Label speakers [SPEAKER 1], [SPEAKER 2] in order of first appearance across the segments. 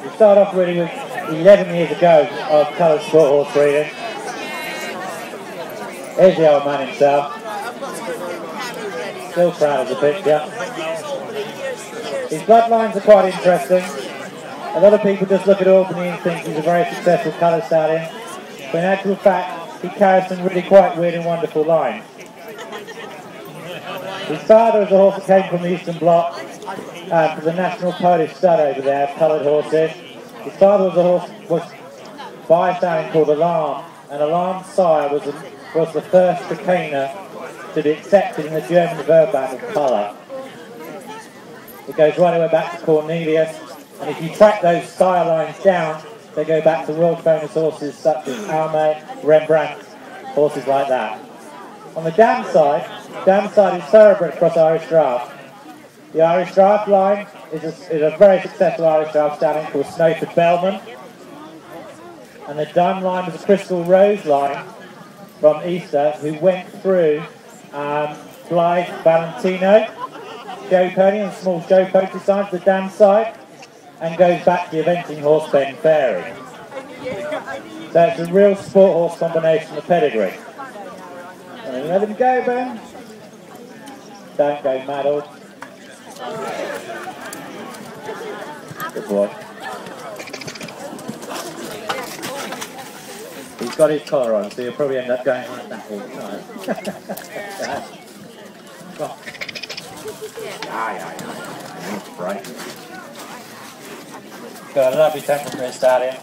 [SPEAKER 1] We start off really with 11 years ago of coloured sport horse breeding. Here's the old man himself. Still proud of the picture. His bloodlines are quite interesting. A lot of people just look at Allbany and think he's a very successful colour stallion. But in actual fact, he carries some really quite weird and wonderful lines. His father is a horse that came from the Eastern Bloc, for the National Polish Stud over there, coloured horses. His father was by a stallion called Alarm, and Alarm's sire was the first Trakehner to be accepted in the German Verband of colour. It goes right away back to Cornelius, and if you track those sire lines down, they go back to world famous horses such as Allbany, Rembrandt, horses like that. On the dam side is thoroughbred across Irish Draft. The Irish Draft line is a very successful Irish Draft stallion called Snowford Bellman. And the dam line was a Crystal Rose line from Easter who went through Blythe Valentino, show pony and small show pony side to the dam side, and goes back to the eventing horse Ben Fairy. So it's a real sport horse combination of pedigree. And let him go, Ben. Don't go mad, old. Good boy. He's got his collar on, so he'll probably end up going like that all the time. Right. Got a lovely temperament for a stallion.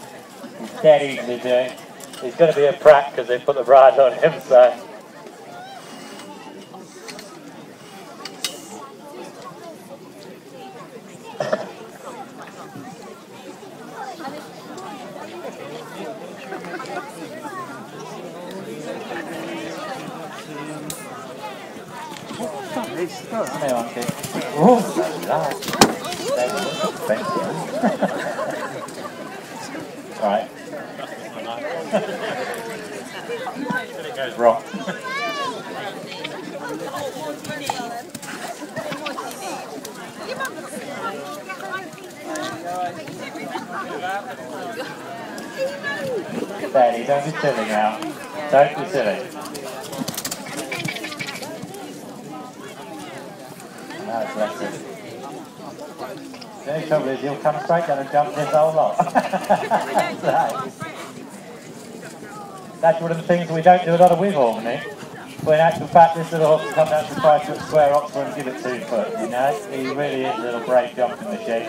[SPEAKER 1] He's dead easy to do. He's going to be a prat because they put the bridle on him, so. Hey, Auntie. Oh, right. It goes wrong. Daddy, don't be silly now. Don't be silly. That's it. The only trouble is he'll come straight down and jump this whole lot. That's one of the things we don't do a lot of with Allbany. But in actual fact, this little horse will come down to 5 foot square Oxford and give it 2 foot, you know? He really is a little brave jumping machine.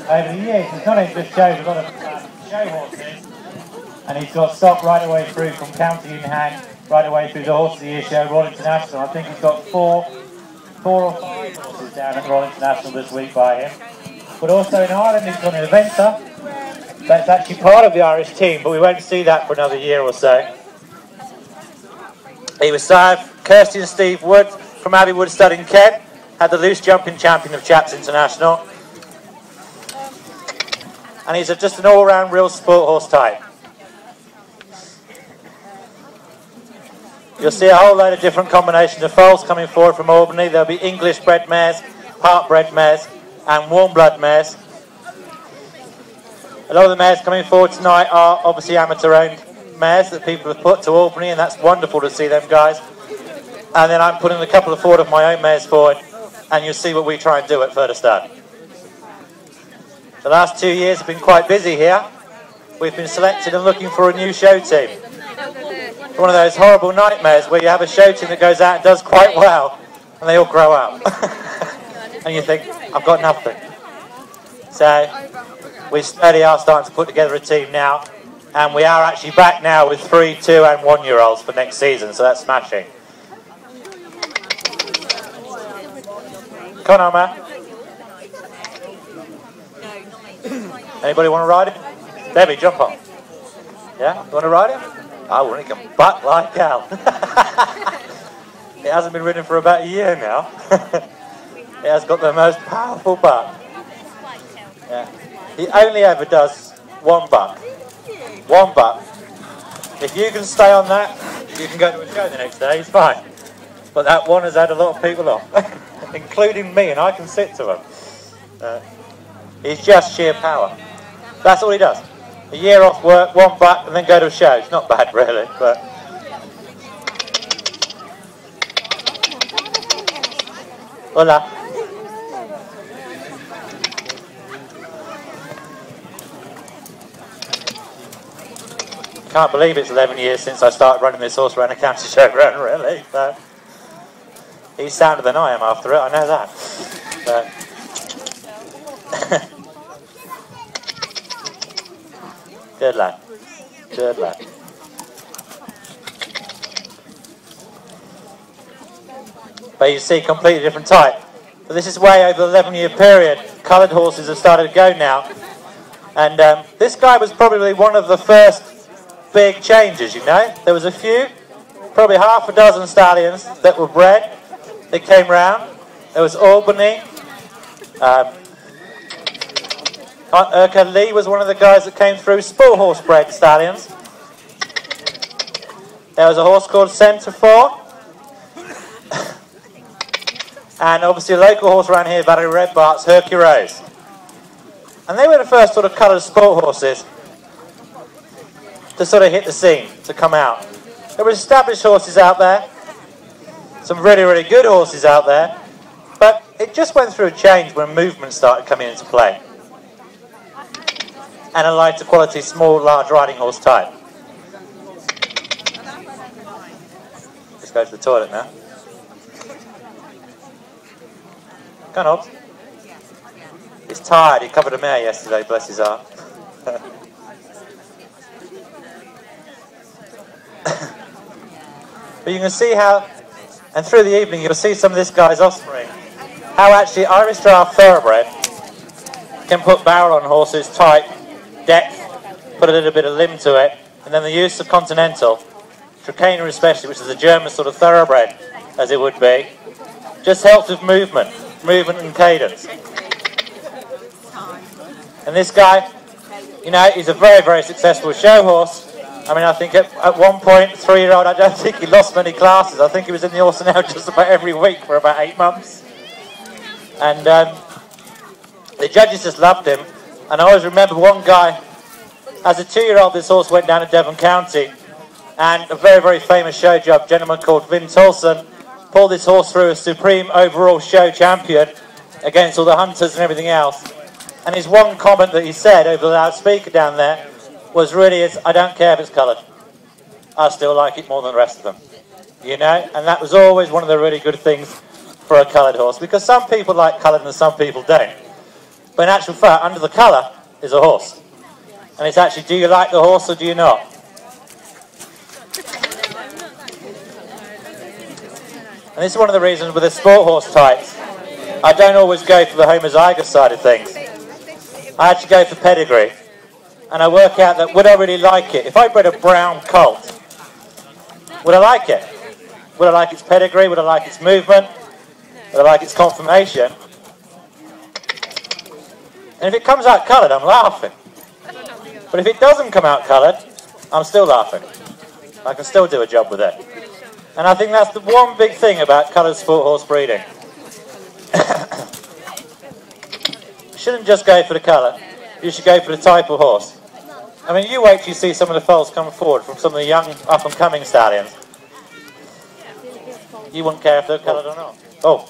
[SPEAKER 1] Over the years, he's not only just showed a lot of show horses, and he's got stock right away through from County in Hand, right away through the Horse of the Year show, Royal International. I think he's got 4 or 5 horses down at Royal International this week by him. But also in Ireland he's got an eventer that's actually part of the Irish team, but we won't see that for another year or so. He was sire Kirsty and Steve Wood from Abbey Wood Stud in Kent, had the loose jumping champion of Chaps International. And he's just an all-round real sport horse type. You'll see a whole load of different combinations of foals coming forward from Allbany. There'll be English bred mares, part bred mares, and warm blood mares. A lot of the mares coming forward tonight are obviously amateur-owned mares that people have put to Allbany, and that's wonderful to see them guys. And then I'm putting a couple of forward of my own mares forward, and you'll see what we try and do at Pferde Stud. The last 2 years have been quite busy here. We've been selected and looking for a new show team. One of those horrible nightmares where you have a show team that goes out and does quite well, and they all grow up. And you think, I've got nothing. So we slowly are starting to put together a team now, and we are actually back now with 3, 2 and 1 year olds for next season, so that's smashing. Come on, man. Anybody want to ride him? Debbie, jump on. Yeah? You want to ride him? I want to can butt like hell. It hasn't been ridden for about a year now. It has got the most powerful butt. Yeah. He only ever does 1 butt. 1 butt. If you can stay on that, you can go to a show the next day, it's fine. But that one has had a lot of people off, including me, and I can sit to him. He's just sheer power. That's all he does. A year off work, one buck, and then go to a show. It's not bad, really, but... Hola. Can't believe it's 11 years since I started running this horse around a county show run, really. But he's sounder than I am after it, I know that. But good lad. Good lad. But you see, completely different type. But this is way over the 11-year period. Coloured horses have started to go now. And this guy was probably one of the first big changes, you know. There was a few, probably half a dozen stallions that were bred. They came round. There was Allbany. Urquhart Lee was one of the guys that came through. Sport horse bred stallions. There was a horse called Centrefour. And obviously a local horse around here, Valerie Redbart's Hercules. And they were the first sort of coloured sport horses to sort of hit the scene, to come out. There were established horses out there, some really, really good horses out there, but it just went through a change when movement started coming into play. And a lighter quality, small, large riding horse type. Let's go to the toilet now. Go on, Hobbs. He's tired, he covered a mare yesterday, bless his heart. But you can see how, and through the evening you'll see some of this guy's offspring, how actually Irish Draft Thoroughbred can put barrel on horses, type, depth, put a little bit of limb to it, and then the use of Continental, Trakehner especially, which is a German sort of thoroughbred, as it would be, just helps with movement and cadence. And this guy, you know, he's a very, very successful show horse. I mean, I think at one point, 3-year-old, I don't think he lost many classes. I think he was in the Horse and Hound just about every week for about 8 months. And the judges just loved him. And I always remember one guy, as a 2-year-old, this horse went down to Devon County. And a very, very famous show job, gentleman called Vin Tolson, pulled this horse through as supreme overall show champion against all the hunters and everything else. And his one comment that he said over the loudspeaker down there was really, I don't care if it's coloured. I still like it more than the rest of them. You know? And that was always one of the really good things for a coloured horse. Because some people like coloured and some people don't. But in actual fact, under the colour is a horse. And it's actually, do you like the horse or do you not? And this is one of the reasons with the sport horse types, I don't always go for the homozygous side of things. I actually go for pedigree. And I work out that would I really like it? If I bred a brown colt, would I like it? Would I like its pedigree? Would I like its movement? Would I like its conformation? And if it comes out coloured, I'm laughing. But if it doesn't come out coloured, I'm still laughing. I can still do a job with it. And I think that's the one big thing about coloured sport horse breeding. You shouldn't just go for the colour. You should go for the type of horse. I mean, you wait till you see some of the foals come forward from some of the young, up-and-coming stallions. You wouldn't care if they're coloured or not. Oh.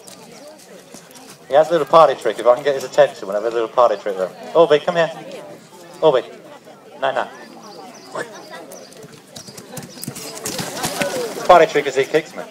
[SPEAKER 1] He has a little party trick. If I can get his attention, we'll have a little party trick there. Allbany, come here. Allbany. No. Party trick is he kicks me.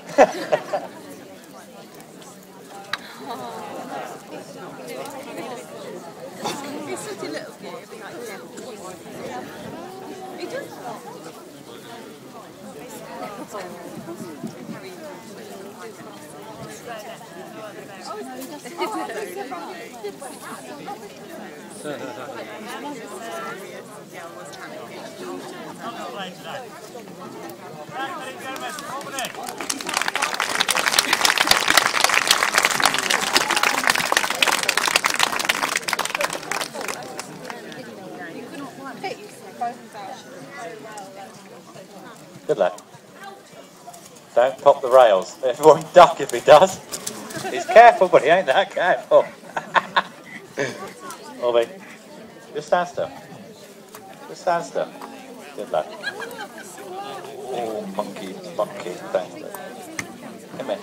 [SPEAKER 1] Good luck. Don't pop the rails. Everyone duck if he does. He's careful, but he ain't that careful. Allbany, just stand still.
[SPEAKER 2] Just stand still. Good luck. Oh, monkey, monkey, thanks. Come here.